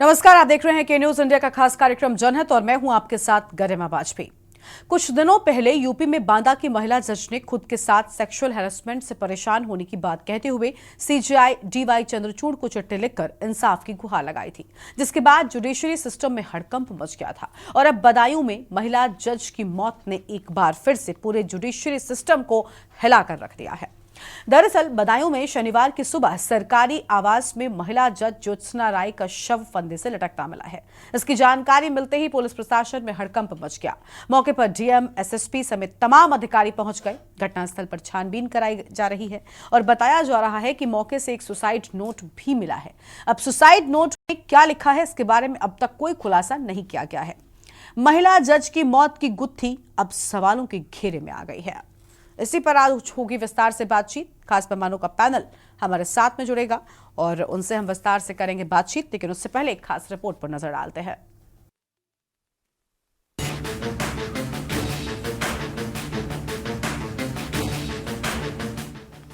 नमस्कार, आप देख रहे हैं के न्यूज इंडिया का खास कार्यक्रम जनहित और मैं हूं आपके साथ गरिमा वाजपेयी। कुछ दिनों पहले यूपी में बांदा की महिला जज ने खुद के साथ सेक्सुअल हैरेसमेंट से परेशान होने की बात कहते हुए सीजेआई डीवाई चंद्रचूड़ को चिट्ठी लिखकर इंसाफ की गुहार लगाई थी, जिसके बाद जुडिशरी सिस्टम में हड़कंप मच गया था। और अब बदायूं में महिला जज की मौत ने एक बार फिर से पूरे जुडिशरी सिस्टम को हिलाकर रख दिया है। दरअसल बदायूं में शनिवार की सुबह सरकारी आवास में महिला जज ज्योत्सना राय का शव फंदे से लटकता मिला है। इसकी जानकारी मिलते ही पुलिस प्रशासन में हड़कंप मच गया। मौके पर डीएम, एसएसपी समेत तमाम अधिकारी पहुंच गए। घटनास्थल पर छानबीन कराई जा रही है और बताया जा रहा है कि मौके से एक सुसाइड नोट भी मिला है। अब सुसाइड नोट में क्या लिखा है, इसके बारे में अब तक कोई खुलासा नहीं किया गया है। महिला जज की मौत की गुत्थी अब सवालों के घेरे में आ गई है। इसी पर आज होगी विस्तार से बातचीत। खास मेहमानों का पैनल हमारे साथ में जुड़ेगा और उनसे हम विस्तार से करेंगे बातचीत, लेकिन उससे पहले एक खास रिपोर्ट पर नजर डालते हैं।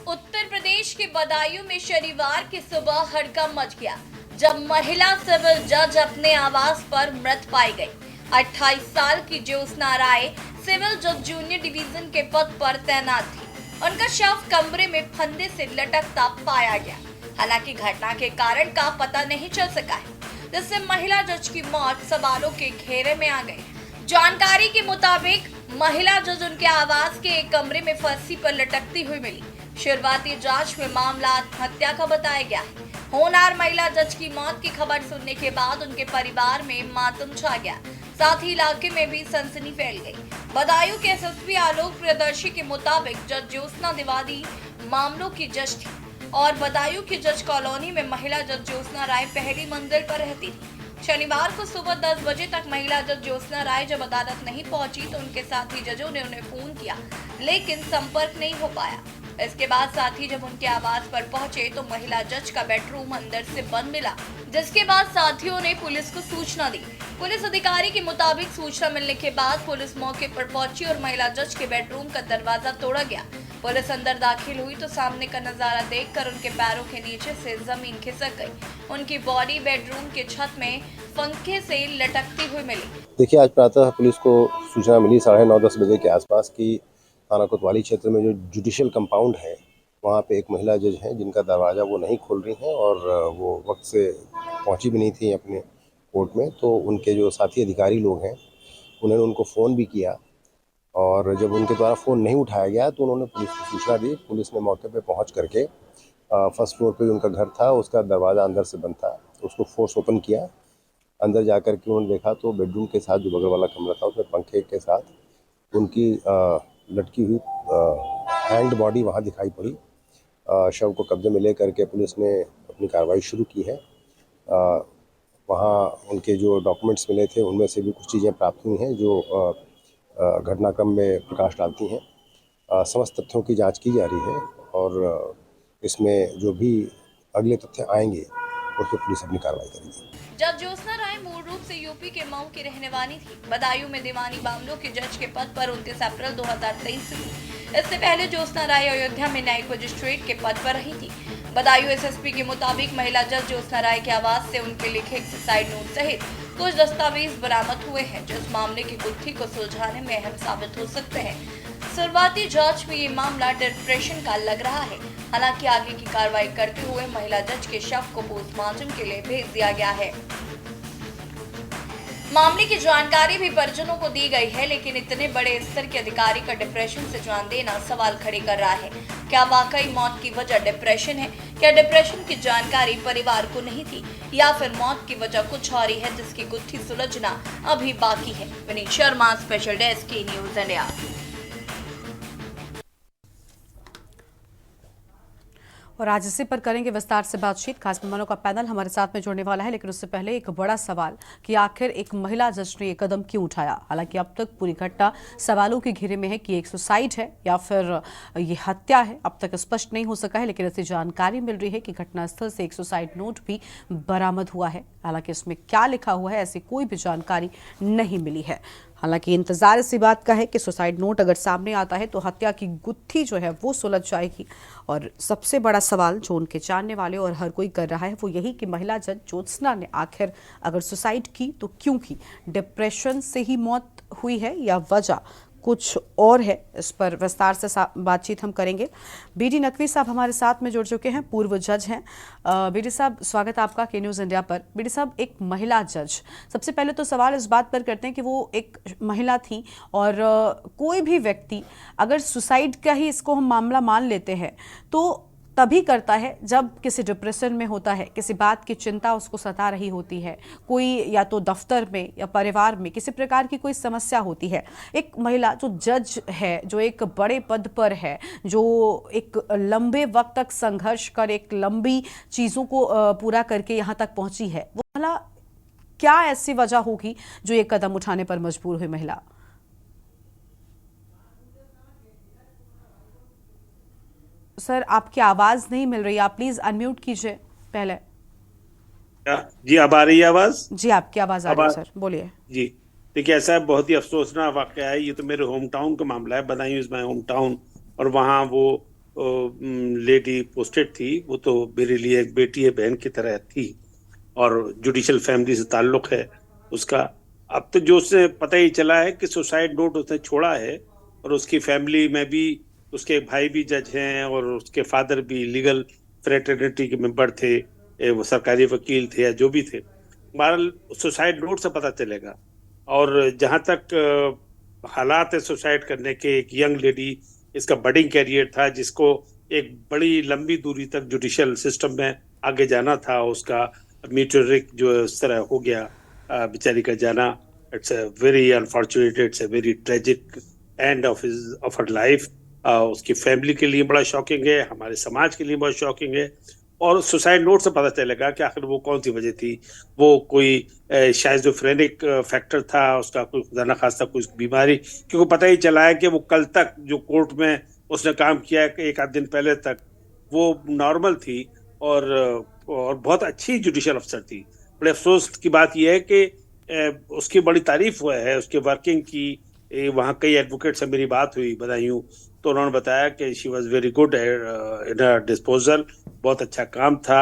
उत्तर प्रदेश के बदायूं में शनिवार की सुबह हड़कंप मच गया जब महिला सिविल जज अपने आवास पर मृत पाई गई। 28 साल की ज्योत्सना राय सिविल जज जूनियर डिवीजन के पद पर तैनात थी। उनका शव कमरे में फंदे से लटकता पाया गया। हालांकि घटना के कारण का पता नहीं चल सका है, जिससे महिला जज की मौत सवालों के घेरे में आ गई। जानकारी के मुताबिक महिला जज उनके आवास के एक कमरे में फांसी पर लटकती हुई मिली। शुरुआती जांच में मामला आत्महत्या का बताया गया है। होनहार महिला जज की मौत की खबर सुनने के बाद उनके परिवार में मातम छा गया, साथ ही इलाके में भी सनसनी फैल गई। बदायूं के एसएसपी आलोक प्रियदर्शी के मुताबिक जज ज्योत्सना दिवादी मामलों की जज थी और बदायूं की जज कॉलोनी में महिला जज ज्योत्सना राय पहली मंजिल पर रहती थी। शनिवार को सुबह 10 बजे तक महिला जज ज्योत्सना राय जब अदालत नहीं पहुंची तो उनके साथी जजों ने उन्हें फोन किया, लेकिन संपर्क नहीं हो पाया। इसके बाद साथी जब उनके आवास पर पहुंचे तो महिला जज का बेडरूम अंदर से बंद मिला, जिसके बाद साथियों ने पुलिस को सूचना दी। पुलिस अधिकारी के मुताबिक सूचना मिलने के बाद पुलिस मौके पर पहुंची और महिला जज के बेडरूम का दरवाजा तोड़ा गया। पुलिस अंदर दाखिल हुई तो सामने का नजारा देखकर उनके पैरों के नीचे से जमीन खिसक गई। उनकी बॉडी बेडरूम के छत में पंखे से लटकती हुई मिली। देखिए, आज प्रातः पुलिस को सूचना मिली 9:30-10 बजे के आसपास की थाना कोतवाली क्षेत्र में जो जुडिशियल कंपाउंड है वहाँ पे एक महिला जज हैं जिनका दरवाज़ा वो नहीं खोल रही हैं और वो वक्त से पहुँची भी नहीं थी अपने कोर्ट में। तो उनके जो साथी अधिकारी लोग हैं उन्होंने उनको फ़ोन भी किया और जब उनके द्वारा फ़ोन नहीं उठाया गया तो उन्होंने पुलिस को सूचना दी। पुलिस ने मौके पे पहुंच करके फर्स्ट फ्लोर पे जो उनका घर था उसका दरवाज़ा अंदर से बंद था, उसको फोर्स ओपन किया। अंदर जा कर के उन्होंने देखा तो बेडरूम के साथ जो बगल वाला कमरा था उसमें पंखे के साथ उनकी लटकी हुई हैंग्ड बॉडी वहाँ दिखाई पड़ी। शव को कब्जे में ले करके पुलिस ने अपनी कार्रवाई शुरू की है। वहाँ उनके जो डॉक्यूमेंट्स मिले थे उनमें से भी कुछ चीज़ें प्राप्त हुई हैं जो घटनाक्रम में प्रकाश डालती हैं। समस्त तथ्यों की जांच की जा रही है और इसमें जो भी अगले तथ्य आएंगे उस पर पुलिस अपनी कार्रवाई करेगी। जज ज्योत्सना राय मूल रूप से यूपी के मऊ की रहने वाली थी। बदायूं में दीवानी मामलों के जज के पद पर 29 अप्रैल 2023 से थी। इससे पहले ज्योत्सना राय अयोध्या में न्यायिक मजिस्ट्रेट के पद पर रही थी। बदायूं एसएसपी के मुताबिक महिला जज ज्योत्सना राय के आवास से उनके लिखे एक सुसाइड नोट सहित कुछ दस्तावेज बरामद हुए हैं जो इस मामले की गुत्थी को सुलझाने में अहम साबित हो सकते हैं। शुरुआती जांच में ये मामला डिप्रेशन का लग रहा है। हालांकि आगे की कार्रवाई करते हुए महिला जज के शव को पोस्टमार्टम के लिए भेज दिया गया है। मामले की जानकारी भी परिजनों को दी गई है, लेकिन इतने बड़े स्तर के अधिकारी का डिप्रेशन से जान देना सवाल खड़े कर रहा है। क्या वाकई मौत की वजह डिप्रेशन है? क्या डिप्रेशन की जानकारी परिवार को नहीं थी या फिर मौत की वजह कुछ और ही है जिसकी गुत्थी सुलझना अभी बाकी है? विनीत शर्मा, स्पेशल डेस्क, के न्यूज इंडिया। और आज इसी पर करेंगे विस्तार से बातचीत। खास मेहमानों का पैनल हमारे साथ में जुड़ने वाला है, लेकिन उससे पहले एक बड़ा सवाल कि आखिर एक महिला जज ने ये कदम क्यों उठाया। हालांकि अब तक पूरी घटना सवालों के घेरे में है कि एक सुसाइड है या फिर ये हत्या है, अब तक स्पष्ट नहीं हो सका है। लेकिन ऐसी जानकारी मिल रही है कि घटनास्थल से एक सुसाइड नोट भी बरामद हुआ है। हालांकि इसमें क्या लिखा हुआ है ऐसी कोई भी जानकारी नहीं मिली है। हालांकि इंतजार इसी बात का है कि सुसाइड नोट अगर सामने आता है तो हत्या की गुत्थी जो है वो सुलझ जाएगी। और सबसे बड़ा सवाल जो उनके जानने वाले और हर कोई कर रहा है वो यही कि महिला जज ज्योत्सना ने आखिर अगर सुसाइड की तो क्यों की? डिप्रेशन से ही मौत हुई है या वजह कुछ और है? इस पर विस्तार से बातचीत हम करेंगे। बीडी नकवी साहब हमारे साथ में जुड़ चुके हैं, पूर्व जज हैं। बीडी साहब, स्वागत आपका के न्यूज़ इंडिया पर। बीडी साहब, एक महिला जज, सबसे पहले तो सवाल इस बात पर करते हैं कि वो एक महिला थी और कोई भी व्यक्ति अगर सुसाइड का ही इसको हम मामला मान लेते हैं तो तभी करता है जब किसी डिप्रेशन में होता है, किसी बात की चिंता उसको सता रही होती है, कोई या तो दफ्तर में या परिवार में किसी प्रकार की कोई समस्या होती है। एक महिला जो जज है, जो एक बड़े पद पर है, जो एक लंबे वक्त तक संघर्ष कर एक लंबी चीज़ों को पूरा करके यहाँ तक पहुँची है, वो भला क्या ऐसी वजह होगी जो ये कदम उठाने पर मजबूर हुई महिला? सर, आपकी आवाज नहीं मिल रही, आप प्लीज अनम्यूट कीजिए पहले। जी, अब आ रही है आवाज? जी, आपकी आवाज आ रही है सर, बोलिए। जी, देखिए, ऐसा है, बहुत ही अफसोसनाक वाकया है। ये तो मेरे होम टाउन का मामला है, Badaun is my home town. और वहाँ वो लेडी पोस्टेड थी, वो तो मेरे लिए एक बेटी है, बहन की तरह थी, और जुडिशियल फैमिली से ताल्लुक है उसका। अब तो जो उसने पता ही चला है कि सुसाइड नोट उसने छोड़ा है, और उसकी फैमिली में भी उसके भाई भी जज हैं और उसके फादर भी लीगल फ्रेटर्निटी के मेंबर थे, वो सरकारी वकील थे या जो भी थे। बहरहाल सुसाइड नोट से पता चलेगा। और जहां तक हालात है सुसाइड करने के, एक यंग लेडी, इसका बडिंग कैरियर था, जिसको एक बड़ी लंबी दूरी तक जुडिशियल सिस्टम में आगे जाना था, उसका मीटरिक जो इस तरह हो गया बेचारी का जाना, it's a very unfortunate, it's a very tragic end of her life. उसकी फैमिली के लिए बड़ा शॉकिंग है, हमारे समाज के लिए बहुत शॉकिंग है। और सुसाइड नोट से पता चलेगा कि आखिर वो कौन सी वजह थी। वो कोई शाइज़ोफ्रेनिक फैक्टर था, उसका कोई खुदा न खास्ता कोई बीमारी, क्योंकि पता ही चला है कि वो कल तक जो कोर्ट में उसने काम किया है, एक आध दिन पहले तक वो नॉर्मल थी और बहुत अच्छी जुडिशियल अफसर थी। बड़े अफसोस की बात यह है कि उसकी बड़ी तारीफ हुआ है उसके वर्किंग की। वहाँ कई एडवोकेट से मेरी बात हुई बदायूं, तो उन्होंने बताया कि she was very good in her disposal, बहुत अच्छा काम था।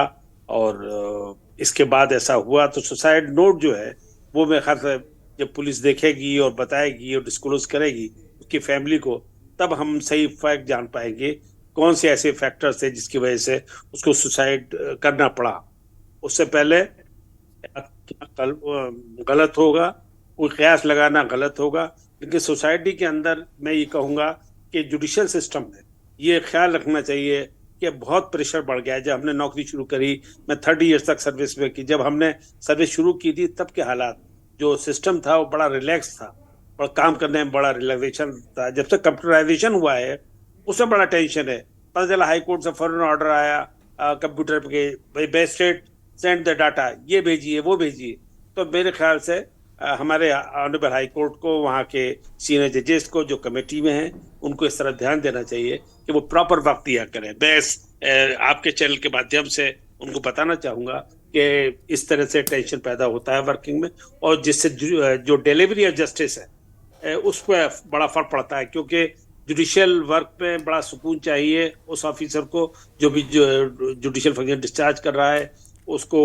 और इसके बाद ऐसा हुआ तो सुसाइड नोट जो है वो मेरे ख्याल से जब पुलिस देखेगी और बताएगी और डिस्क्लोज करेगी उसकी फैमिली को, तब हम सही फैक्ट जान पाएंगे कौन से ऐसे फैक्टर्स थे जिसकी वजह से उसको सुसाइड करना पड़ा। उससे पहले गलत होगा, कोई कयास लगाना गलत होगा, लेकिन सोसाइटी के अंदर मैं ये कहूँगा कि जुडिशियल सिस्टम में ये ख्याल रखना चाहिए कि बहुत प्रेशर बढ़ गया है। जब हमने नौकरी शुरू करी, मैं 30 ईयर्स तक सर्विस में की, जब हमने सर्विस शुरू की थी तब के हालात, जो सिस्टम था वो बड़ा रिलैक्स था और काम करने में बड़ा रिलैक्सेशन था। जब से कंप्यूटराइजेशन हुआ है उसमें बड़ा टेंशन है। पता चला हाई कोर्ट से फौरन ऑर्डर आया कंप्यूटर पे, भाई बेस्टेड सेंड द डाटा, ये भेजिए वो भेजिए। तो मेरे ख्याल से हमारे ऑनरेबल हाई कोर्ट को, वहाँ के सीनियर जजेस को जो कमेटी में हैं, उनको इस तरह ध्यान देना चाहिए कि वो प्रॉपर वक्त दिया करें। बस आपके चैनल के माध्यम से उनको बताना चाहूँगा कि इस तरह से टेंशन पैदा होता है वर्किंग में, और जिससे जो डिलीवरी ऑफ जस्टिस है उस पर बड़ा फर्क पड़ता है, क्योंकि जुडिशियल वर्क में बड़ा सुकून चाहिए उस ऑफिसर को जो भी जुडिशियल फंक्शन डिस्चार्ज कर रहा है, उसको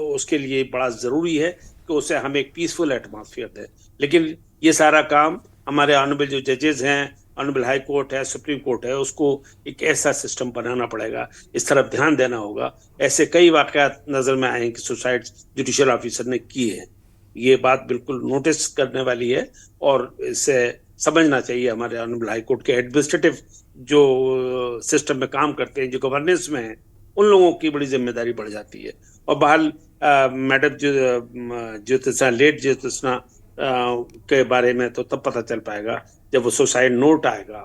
उसके लिए बड़ा ज़रूरी है कि उसे हम एक पीसफुल एटमॉस्फेयर दें। लेकिन ये सारा काम हमारे ऑनरेबल जो जजेस हैं, ऑनरेबल हाई कोर्ट है, सुप्रीम कोर्ट है, उसको एक ऐसा सिस्टम बनाना पड़ेगा, इस तरफ ध्यान देना होगा। ऐसे कई वाक़यात नज़र में आए हैं कि सुसाइड जुडिशियल ऑफिसर ने किए हैं। ये बात बिल्कुल नोटिस करने वाली है और इसे समझना चाहिए हमारे ऑनरेबल हाई कोर्ट के एडमिनिस्ट्रेटिव जो सिस्टम में काम करते हैं, जो गवर्नेंस में है, उन लोगों की बड़ी जिम्मेदारी बढ़ जाती है। और बहाल मैडम ज्योत्सना, लेट ज्योत्सना के बारे में तो तब पता चल पाएगा जब वो सुसाइड नोट आएगा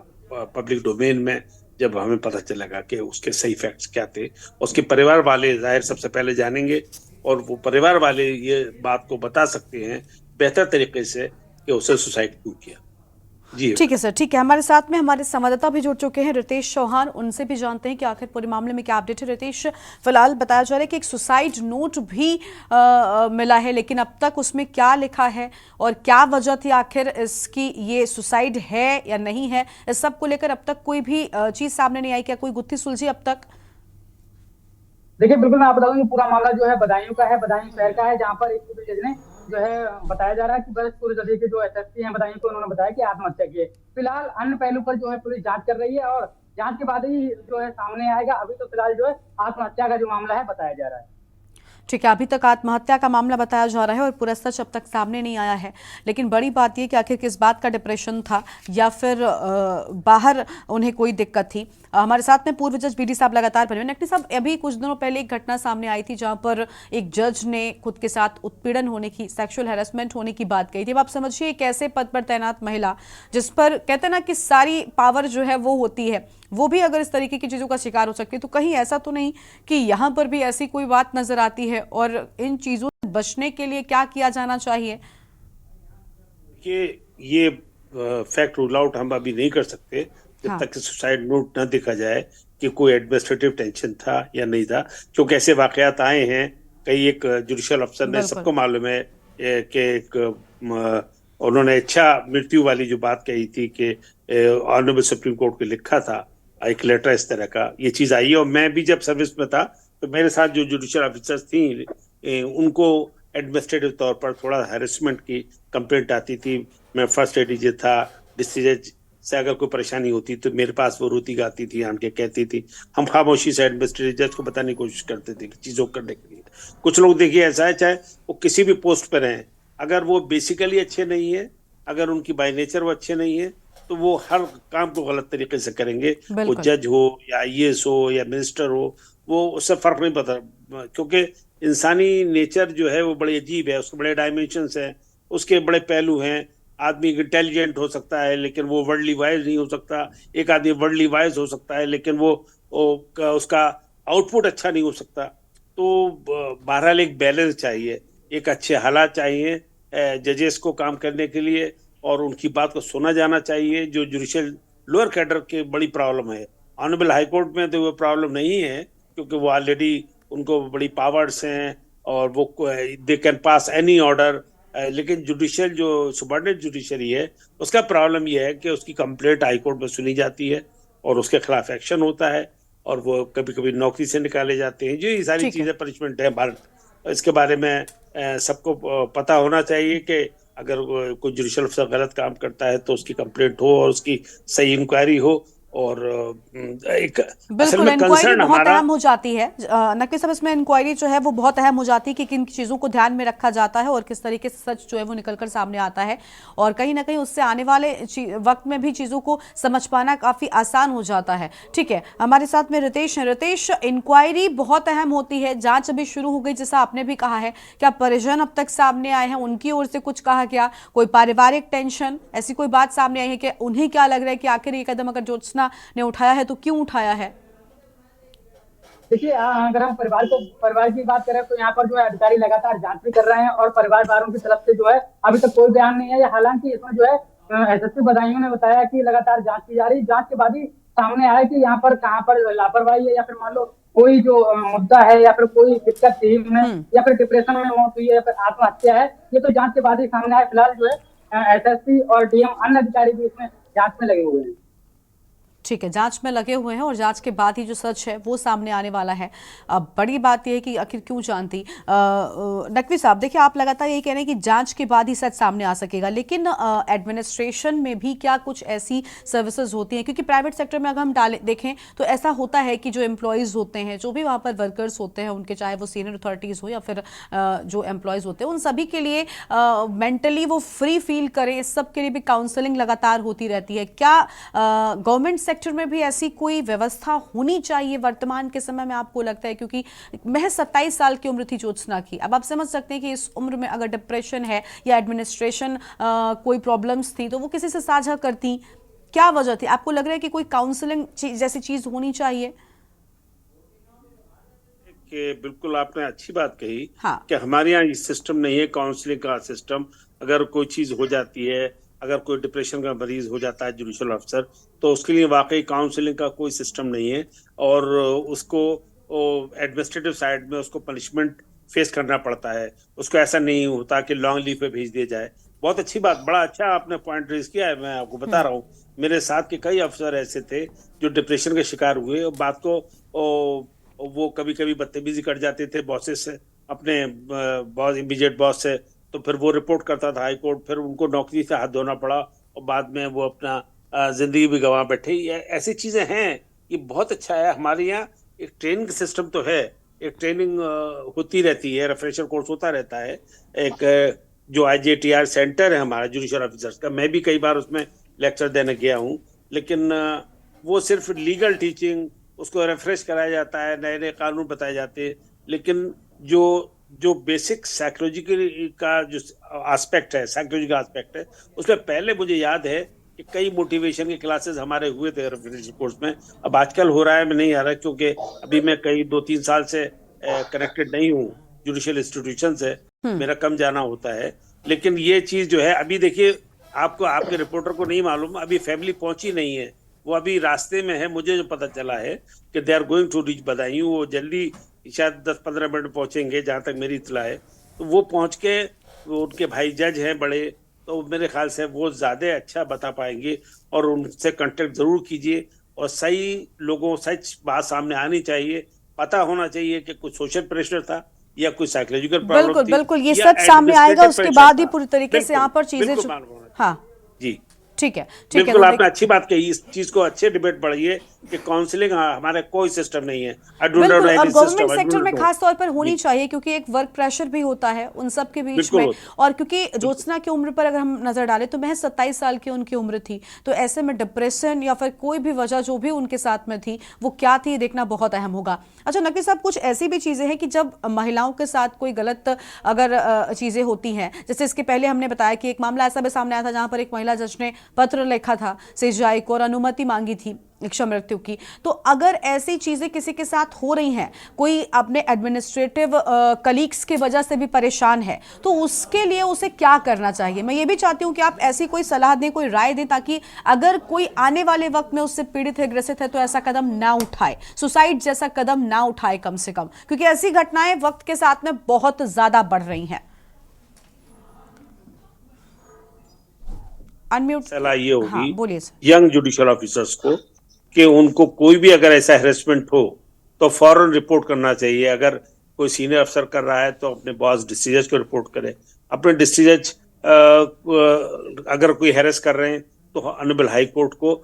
पब्लिक डोमेन में, जब हमें पता चलेगा कि उसके सही फैक्ट्स क्या थे। उसके परिवार वाले जाहिर सबसे पहले जानेंगे, और वो परिवार वाले ये बात को बता सकते हैं बेहतर तरीके से कि उसे सुसाइड क्यों किया। जी ठीक है सर, ठीक है। हमारे साथ में हमारे संवाददाता भी जुड़ चुके हैं, रितेश चौहान। उनसे भी जानते हैं कि आखिर पूरे मामले में क्या अपडेट है। रितेश, फिलहाल बताया जा रहा है कि एक सुसाइड नोट भी मिला है, लेकिन अब तक उसमें क्या लिखा है और क्या वजह थी आखिर इसकी, ये सुसाइड है या नहीं है, इस सब को लेकर अब तक कोई भी चीज सामने नहीं आई। क्या कोई गुत्थी सुलझी अब तक? देखिए, बिल्कुल मैं आपको बता दूं कि पूरा मामला जो है बदायूं का है, बदायूं शहर का है, जहां पर एक पुलिस जज ने जो है बताया जा रहा है कि बरसपुर जदे के जो एसएसपी हैं बदायूं को, उन्होंने बताया कि आत्महत्या की है। फिलहाल अन्य पहलू पर जो है पुलिस जांच कर रही है और जांच के बाद ही जो है सामने आएगा। अभी तो फिलहाल जो है आत्महत्या का जो मामला है बताया जा रहा है। ठीक है, अभी तक आत्महत्या का मामला बताया जा रहा है और पूरा सच अब तक सामने नहीं आया है। लेकिन बड़ी बात यह कि आखिर किस बात का डिप्रेशन था या फिर बाहर उन्हें कोई दिक्कत थी। हमारे साथ में पूर्व जज बीडी साहब लगातार बने हुए। नकवी साहब, अभी कुछ दिनों पहले एक घटना सामने आई थी जहां पर एक जज ने खुद के साथ उत्पीड़न होने की, सेक्सुअल हैरेसमेंट होने की बात कही थी। अब आप समझिए एक ऐसे पद पर तैनात महिला जिस पर कहते हैं ना कि सारी पावर जो है वो होती है, वो भी अगर इस तरीके की चीजों का शिकार हो सकती है, तो कहीं ऐसा तो नहीं कि यहाँ पर भी ऐसी कोई बात नजर आती है? और इन चीजों से बचने के लिए क्या किया जाना चाहिए? कि ये फैक्ट रूल आउट हम अभी नहीं कर सकते जब तक कि सुसाइड नोट न देखा जाए कि कोई एडमिनिस्ट्रेटिव टेंशन था या नहीं था, क्योंकि ऐसे वाकयात आए हैं। कई एक जुडिशियल अफसर ने, सबको मालूम है कि उन्होंने इच्छा मृत्यु वाली जो बात कही थी कि ऑनरेबल सुप्रीम कोर्ट को लिखा था एक लेटर, इस तरह का ये चीज आई है। और मैं भी जब सर्विस में था तो मेरे साथ जो जुडिशियल ऑफिसर्स थी उनको एडमिनिस्ट्रेटिव तौर पर थोड़ा हैरेसमेंट की कंप्लेंट आती थी। मैं फर्स्ट एडीजे था, डिस्ट्रिक्ट जज से अगर कोई परेशानी होती तो मेरे पास वो रोती गाती थी, आन के कहती थी। हम खामोशी से एडमिनिस्ट्रेटिव जज को बताने की कोशिश करते थे चीजों को करने के लिए। कुछ लोग देखिए ऐसा है, चाहे वो किसी भी पोस्ट पर रहें, अगर वो बेसिकली अच्छे नहीं है, अगर उनकी बाय नेचर वो अच्छे नहीं है, तो वो हर काम को गलत तरीके से करेंगे। वो जज हो या आईएएस हो या मिनिस्टर हो, वो उससे फर्क नहीं पड़ता, क्योंकि इंसानी नेचर जो है वो बड़ी अजीब है, उसके बड़े डायमेंशंस हैं, उसके बड़े पहलू हैं। आदमी इंटेलिजेंट हो सकता है लेकिन वो वर्ल्डली वाइज नहीं हो सकता। एक आदमी वर्ल्डली वाइज हो सकता है लेकिन वो उसका आउटपुट अच्छा नहीं हो सकता। तो बहरहाल एक बैलेंस चाहिए, एक अच्छे हालात चाहिए जजेस को काम करने के लिए, और उनकी बात को सुना जाना चाहिए। जो जुडिशियल लोअर कैडर की बड़ी प्रॉब्लम है, ऑनरेबल हाई कोर्ट में तो वो प्रॉब्लम नहीं है, क्योंकि वो ऑलरेडी उनको बड़ी पावर्स हैं और वो they can pass any order. लेकिन जुडिशियल जो सबऑर्डिनेट जुडिशरी है, उसका प्रॉब्लम ये है कि उसकी कंप्लेंट हाई कोर्ट में सुनी जाती है और उसके खिलाफ एक्शन होता है, और वो कभी कभी नौकरी से निकाले जाते हैं। जो ये सारी चीजें पनिशमेंट है भारत, इसके बारे में सबको पता होना चाहिए कि अगर कोई जुडिशियल अफसर गलत काम करता है तो उसकी कंप्लेंट हो और उसकी सही इंक्वायरी हो। और एक बिल्कुल इंक्वायरी बहुत अहम हो जाती है। नकवी साहब, इसमें इंक्वायरी जो है वो बहुत अहम हो जाती है कि किन चीज़ों को ध्यान में रखा जाता है और किस तरीके से सच जो है वो निकलकर सामने आता है, और कहीं ना कहीं उससे आने वाले वक्त में भी चीज़ों को समझ पाना काफ़ी आसान हो जाता है। ठीक है, हमारे साथ में रितेश हैं। रितेश, इंक्वायरी बहुत अहम होती है, जाँच अभी शुरू हो गई जैसा आपने भी कहा है, क्या परिजन अब तक सामने आए हैं, उनकी ओर से कुछ कहा गया, कोई पारिवारिक टेंशन, ऐसी कोई बात सामने आई है कि उन्हें क्या लग रहा है कि आखिर ये कदम अगर ज्योत्सना ने उठाया है तो क्यों उठाया है? देखिए, अगर हम परिवार की बात करें तो यहाँ पर जो है अधिकारी लगातार जांच भी कर रहे हैं और परिवार वालों की तरफ से जो है अभी तक कोई बयान नहीं है। हालांकि इसमें जो है एसएसपी बदायूं ने बताया कि लगातार जांच की जा रही है, जांच के बाद ही सामने आया कि यहाँ पर कहाँ पर लापरवाही है या फिर मान लो कोई जो मुद्दा है या फिर कोई दिक्कत थी उन्हें, या फिर डिप्रेशन में मौत हुई है या फिर आत्महत्या है, ये तो जांच के बाद ही सामने आया। फिलहाल जो है एसएसपी और डीएम अन्य अधिकारी भी इसमें जांच में लगे हुए हैं। ठीक है, जांच में लगे हुए हैं और जांच के बाद ही जो सच है वो सामने आने वाला है। अब बड़ी बात यह है कि आखिर क्यों जानती। नकवी साहब, देखिए आप लगातार यही कह रहे हैं कि जांच के बाद ही सच सामने आ सकेगा, लेकिन एडमिनिस्ट्रेशन में भी क्या कुछ ऐसी सर्विसेज होती हैं? क्योंकि प्राइवेट सेक्टर में अगर हम देखें तो ऐसा होता है कि जो एम्प्लॉयज़ होते हैं, जो भी वहाँ पर वर्कर्स होते हैं, उनके चाहे वो सीनियर अथॉरिटीज़ हो या फिर जो एम्प्लॉयज़ होते हैं, उन सभी के लिए मेंटली वो फ्री फील करें, इस सब के लिए भी काउंसलिंग लगातार होती रहती है। क्या गवर्नमेंट सेक्टर में भी ऐसी कोई व्यवस्था होनी चाहिए वर्तमान के समय में, आपको लगता है? क्योंकि महज 27 साल की उम्र थी ज्योत्सना की। अब आप समझ सकते हैं कि इस उम्र में अगर डिप्रेशन है या एडमिनिस्ट्रेशन कोई प्रॉब्लम्स थी तो वो किसी से साझा करती, क्या वजह थी? आपको लग रहा है कि कोई काउंसलिंग जैसी चीज होनी चाहिए? कि बिल्कुल आपने अच्छी बात कही। हाँ। कि हमारे यहाँ ये सिस्टम नहीं है काउंसलिंग का सिस्टम। अगर कोई चीज हो जाती है अगर कोई डिप्रेशन का मरीज हो जाता है जुडिशियल ऑफिसर, तो उसके लिए वाकई काउंसलिंग का कोई सिस्टम नहीं है और उसको एडमिनिस्ट्रेटिव साइड में उसको पनिशमेंट फेस करना पड़ता है। उसको ऐसा नहीं होता कि लॉन्ग लीव पे भेज दिया जाए। बहुत अच्छी बात, बड़ा अच्छा आपने पॉइंट रेज किया है। मैं आपको बता रहा हूँ, मेरे साथ के कई अफसर ऐसे थे जो डिप्रेशन के शिकार हुए और बात को वो कभी कभी बदतमीजी कर जाते थे बॉसेस से, अपने बॉस, इमीडिएट बॉस से। तो फिर वो रिपोर्ट करता था हाई कोर्ट, फिर उनको नौकरी से हाथ धोना पड़ा और बाद में वो अपना जिंदगी भी गंवा बैठे। ऐसी चीजें हैं। ये बहुत अच्छा है। हमारे यहाँ एक ट्रेनिंग सिस्टम तो है, एक ट्रेनिंग होती रहती है, रिफ्रेशर कोर्स होता रहता है। एक जो IJTR सेंटर है हमारा जुडिशियल ऑफिसर्स का, मैं भी कई बार उसमें लेक्चर देने गया हूँ, लेकिन वो सिर्फ लीगल टीचिंग, उसको रिफ्रेश कराया जाता है, नए नए कानून बताए जाते हैं, लेकिन जो बेसिक साइकोलॉजिकल का जो एस्पेक्ट है, साइकोलॉजी का एस्पेक्ट है, उसमें पहले मुझे याद है कि कई मोटिवेशन के क्लासेस हमारे हुए थे रिफ्रेशर कोर्स में। अब आजकल हो रहा है, मैं नहीं आ रहा क्योंकि अभी मैं कई 2-3 साल से कनेक्टेड नहीं हूँ जुडिशियल इंस्टीट्यूशन से, मेरा कम जाना होता है। लेकिन ये चीज जो है, अभी देखिए, आपको, आपके रिपोर्टर को नहीं मालूम, अभी फैमिली पहुंची नहीं है, वो अभी रास्ते में है। मुझे जो पता चला है कि they are going to reach Badaun, वो जल्दी शायद 10-15 मिनट में पहुंचेंगे, जहां तक मेरी इत्तला है। तो वो पहुंच के, वो उनके भाई जज हैं बड़े, तो मेरे ख्याल से वो ज्यादा अच्छा बता पाएंगे। और उनसे कांटेक्ट जरूर कीजिए और सही लोगों, सच बात सामने आनी चाहिए। पता होना चाहिए कि कुछ सोशल प्रेशर था या कोई साइकोलॉजिकल प्रॉब्लम बिल्कुल थी, बिल्कुल, ये या सच सामने आएगा, एडमिनिस्ट्रेटिव उसके प्रेशर बाद ही था। पूरी तरीके से यहाँ पर चीजें बिल्कुल मालूम होना चाहिए। हाँ जी, ठीक है बिल्कुल, तो आपने अच्छी बात कही। इस चीज को अच्छे डिबेट बढ़ाइए कि काउंसलिंग हमारे कोई सिस्टम नहीं है। आई डोंट बिल्कुल, नो और एनी गवर्नमेंट सिस्टम, सेक्टर में खास तौर पर होनी जी। चाहिए, क्योंकि एक वर्क प्रेशर भी होता है उन सब के बीच बिल्कुल में। होता और क्योंकि ज्योत्सना की उम्र पर अगर हम नजर डालें तो महज 27 साल की उनकी उम्र थी, तो ऐसे में डिप्रेशन या फिर कोई भी वजह जो भी उनके साथ में थी वो क्या थी, देखना बहुत अहम होगा। अच्छा नकवी साहब, कुछ ऐसी भी चीजें हैं कि जब महिलाओं के साथ कोई गलत अगर चीजें होती हैं, जैसे इसके पहले हमने बताया कि एक मामला ऐसा भी सामने आया था जहां पर एक महिला जज ने पत्र लिखा था सीजेआई को और अनुमति मांगी थी इच्छा मृत्यु की। तो अगर ऐसी चीजें किसी के साथ हो रही हैं, कोई अपने एडमिनिस्ट्रेटिव कलीग्स की वजह से भी परेशान है, तो उसके लिए उसे क्या करना चाहिए? मैं ये भी चाहती हूं कि आप ऐसी कोई सलाह दें, कोई राय दें, ताकि अगर कोई आने वाले वक्त में उससे पीड़ित है, ग्रसित है, तो ऐसा कदम ना उठाए, सुसाइड जैसा कदम ना उठाए कम से कम, क्योंकि ऐसी घटनाएं वक्त के साथ में बहुत ज्यादा बढ़ रही हैं। अनम्यूट। सलाह ये होगी, हाँ, बोलिए सर। यंग जुडिशियल ऑफिसर्स को, कि उनको कोई भी अगर ऐसा हेरेसमेंट हो तो फौरन रिपोर्ट करना चाहिए। अगर कोई सीनियर अफसर कर रहा है तो अपने बॉस डिस्ट्रिक्ट जज को रिपोर्ट करे। अपने डिस्ट्रिक्ट जज अगर कोई हैरेस कर रहे हैं तो ऑनरेबल हाई कोर्ट को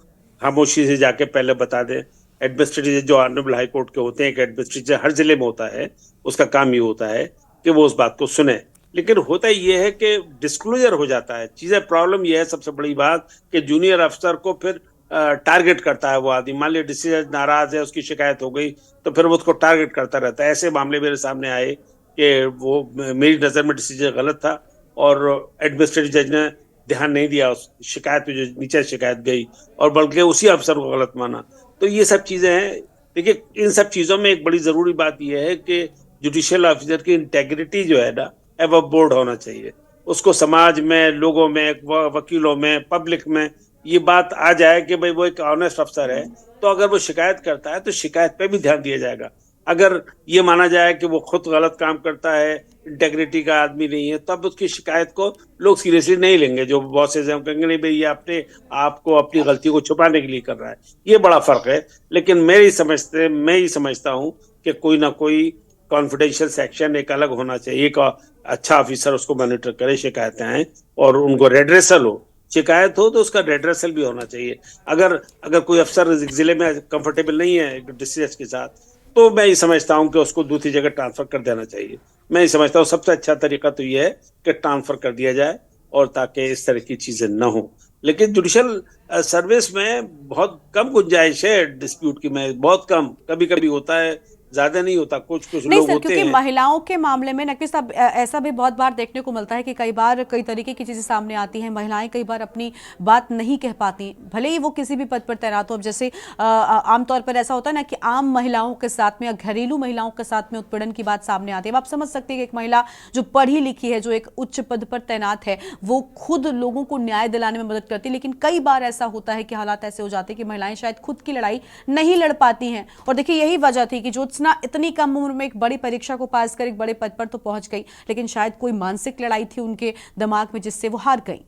खामोशी से जाके पहले बता दें। एडमिनिस्ट्रेटिव जज जो ऑनरेबल हाई कोर्ट के होते हैं, कि एडमिनिस्ट्रेटिव जज हर जिले में होता है, उसका काम ये होता है कि वो उस बात को सुने। लेकिन होता ये है कि डिस्क्लोजर हो जाता है चीजें। प्रॉब्लम ये है सबसे बड़ी बात कि जूनियर अफसर को फिर टारगेट करता है वो आदमी। मान लिया डिस्ट्रिक्ट जज नाराज है, उसकी शिकायत हो गई, तो फिर वो उसको टारगेट करता रहता है। ऐसे मामले मेरे सामने आए कि वो, मेरी नजर में डिस्ट्रिक्ट जज गलत था और एडमिनिस्ट्रेटिव जज ने ध्यान नहीं दिया उस शिकायत पे, जो नीचे शिकायत गई, और बल्कि उसी अफसर को गलत माना। तो ये सब चीजें हैं। देखिए, इन सब चीजों में एक बड़ी जरूरी बात यह है कि जुडिशियल ऑफिसर की इंटेग्रिटी जो है ना, एबव बोर्ड होना चाहिए। उसको समाज में, लोगों में, वकीलों में, पब्लिक में ये बात आ जाए कि भाई वो एक ऑनेस्ट अफसर है, तो अगर वो शिकायत करता है तो शिकायत पे भी ध्यान दिया जाएगा। अगर ये माना जाए कि वो खुद गलत काम करता है, इंटेग्रिटी का आदमी नहीं है, तब उसकी शिकायत को लोग सीरियसली नहीं लेंगे। जो बॉसेज हैं कहेंगे नहीं भाई ये अपने आपको अपनी गलती को छुपाने के लिए कर रहा है। ये बड़ा फर्क है। लेकिन मैं ये समझता हूँ कि कोई ना कोई कॉन्फिडेंशियल सेक्शन एक अलग होना चाहिए। एक अच्छा ऑफिसर उसको मॉनिटर करे, शिकायतें आए और उनको रेड्रेसल हो। शिकायत हो तो उसका रेड्रेसल भी होना चाहिए। अगर कोई अफसर जिले में कंफर्टेबल नहीं है डिस्ट्रिक्ट के साथ, तो मैं ये समझता हूँ कि उसको दूसरी जगह ट्रांसफर कर देना चाहिए। मैं ये समझता हूँ सबसे अच्छा तरीका तो ये है कि ट्रांसफर कर दिया जाए, और ताकि इस तरह की चीजें न हो। लेकिन जुडिशियल सर्विस में बहुत कम गुंजाइश है डिस्प्यूट की, में बहुत कम। कभी कभी होता है ज्यादा नहीं होता, कुछ नहीं लोग सर, होते क्योंकि हैं। महिलाओं के मामले में नकवी साहब ऐसा भी बहुत बार देखने को मिलता है कि कई बार कई तरीके की चीजें सामने आती हैं, महिलाएं कई बार अपनी बात नहीं कह पाती, भले ही वो किसी भी पद पर तैनात हो। अब जैसे आमतौर पर ऐसा होता है ना कि आम महिलाओं के साथ में या घरेलू महिलाओं के साथ में उत्पीड़न की बात सामने आती है। अब आप समझ सकते हैं कि एक महिला जो पढ़ी लिखी है, जो एक उच्च पद पर तैनात है, वो खुद लोगों को न्याय दिलाने में मदद करती है, लेकिन कई बार ऐसा होता है कि हालात ऐसे हो जाते हैं कि महिलाएं शायद खुद की लड़ाई नहीं लड़ पाती हैं। और देखिए यही वजह थी कि ज्योत्सना इतनी कम उम्र में एक बड़ी परीक्षा को पास कर एक बड़े पद पर तो पहुंच गई, लेकिन शायद कोई मानसिक लड़ाई थी उनके दिमाग में जिससे वो हार गई।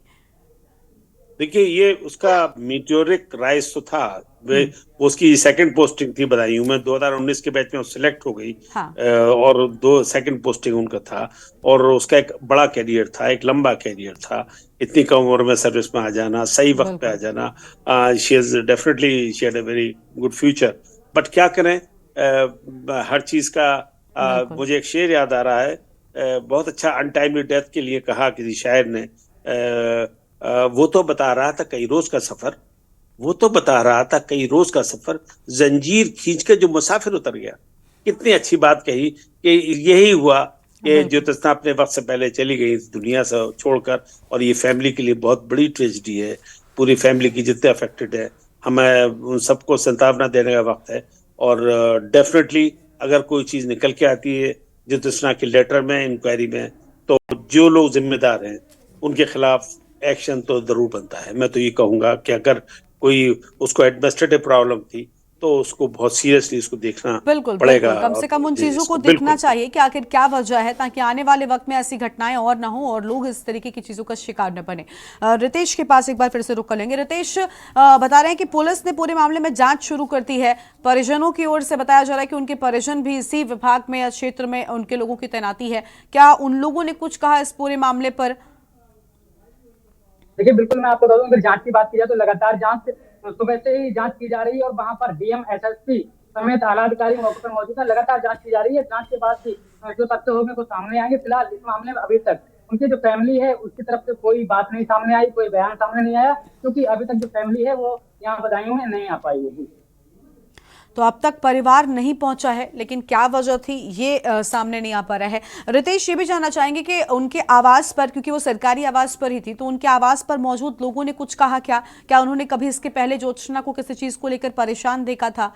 देखिए, ये उसका मीटियोरिक राइज तो था, उसकी सेकंड पोस्टिंग थी बदायूं में, 2019 के बैच में सिलेक्ट हो गई। हाँ। और 2 सेकंड पोस्टिंग उनका था, और उसका एक बड़ा कैरियर था, एक लंबा कैरियर था। इतनी कम उम्र में सर्विस में आ जाना, सही वक्त पे आ जाना, she is definitely, she had a very good future. But क्या करें, हर चीज का मुझे एक शेर याद आ रहा है, बहुत अच्छा, अनटाइमली डेथ के लिए कहा किसी शायर ने, वो तो बता रहा था कई रोज का सफर, वो तो बता रहा था कई रोज का सफर, जंजीर खींच के जो मुसाफिर उतर गया। कितनी अच्छी बात कही कि यही हुआ कि ज्योत्सना अपने वक्त से पहले चली गई इस दुनिया से छोड़कर, और ये फैमिली के लिए बहुत बड़ी ट्रेजेडी है, पूरी फैमिली की जितने अफेक्टेड है। हमें उन सबको सांत्वना देने का वक्त है, और डेफिनेटली अगर कोई चीज निकल के आती है ज्योत्सना के लेटर में, इंक्वायरी में, तो जो लोग जिम्मेदार हैं उनके खिलाफ एक्शन तो जरूर बनता है। मैं तो ये कहूंगा कि अगर कोई उसको एडमिनिस्ट्रेटिव प्रॉब्लम थी तो उसको बहुत सीरियसली उसको देखना बिल्कुल पड़ेगा, बिल्कुल, कम से कम उन चीजों को बिल्कुल देखना चाहिए कि आखिर क्या वजह है, ताकि आने वाले वक्त में ऐसी घटनाएं और ना हो और लोग इस तरीके की चीजों का शिकार न बने। रितेश के पास एक बार फिर से रुक कर लेंगे। रितेश, बता रहे हैं कि पुलिस ने पूरे मामले में जांच शुरू कर दी है। परिजनों की ओर से बताया जा रहा है कि उनके परिजन भी इसी विभाग में या क्षेत्र में उनके लोगों की तैनाती है। क्या उन लोगों ने कुछ कहा इस पूरे मामले पर? देखिए बिल्कुल, मैं आपको बता दूं, अगर जांच की बात की जाए तो लगातार जांच सुबह से ही जांच की जा रही है, और वहां पर डीएम, एसएसपी समेत आला अधिकारी मौके पर मौजूद है। लगातार जांच की जा रही है, जांच के बाद ही जो तथ्य होंगे वो सामने आएंगे। फिलहाल इस मामले में अभी तक उनकी जो फैमिली है उसकी तरफ से कोई बात नहीं सामने आई, कोई बयान सामने नहीं आया, क्योंकि अभी तक जो फैमिली है वो यहाँ बदायूं में नहीं आ पाई है। तो अब तक परिवार नहीं पहुंचा है, लेकिन क्या वजह थी ये सामने नहीं आ पा रहा है। रितेश, ये भी जानना चाहेंगे कि उनके आवास पर, क्योंकि वो सरकारी आवास पर ही थी, तो उनके आवास पर मौजूद लोगों ने कुछ कहा क्या? क्या उन्होंने कभी इसके पहले ज्योत्सना को किसी चीज को लेकर परेशान देखा था?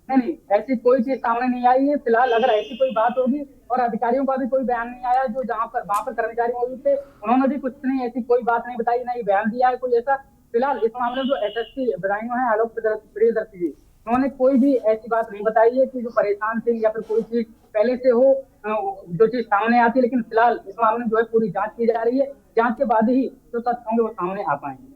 नहीं, ऐसी कोई चीज सामने नहीं आई है। फिलहाल अगर ऐसी कोई बात होगी, और अधिकारियों का भी कोई बयान नहीं आया, जो वहां पर कर्मचारी मौजूद थे उन्होंने भी कुछ नहीं, ऐसी कोई बात नहीं बताई, नहीं बयान दिया है कोई ऐसा। फिलहाल इस मामले में जो एसएसपी बदायूं है, आलोक प्रियदर्शी जी, उन्होंने कोई भी ऐसी बात नहीं बताई है कि जो परेशान थे या फिर कोई चीज पहले से हो जो चीज सामने आती है। लेकिन फिलहाल इस मामले में जो है पूरी जांच की जा रही है, जांच के बाद ही जो तथ्य होंगे वो सामने आ पाएंगे।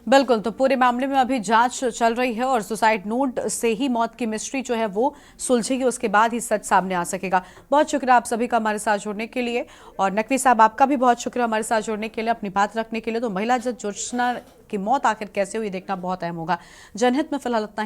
बिल्कुल, तो पूरे मामले में अभी जांच चल रही है और सुसाइड नोट से ही मौत की मिस्ट्री जो है वो सुलझेगी, उसके बाद ही सच सामने आ सकेगा। बहुत शुक्रिया आप सभी का हमारे साथ जुड़ने के लिए, और नकवी साहब आपका भी बहुत शुक्रिया हमारे साथ जुड़ने के लिए, अपनी बात रखने के लिए। तो महिला जज ज्योत्सना की मौत आखिर कैसे हुई देखना बहुत अहम होगा। जनहित में फिलहाल इतना ही।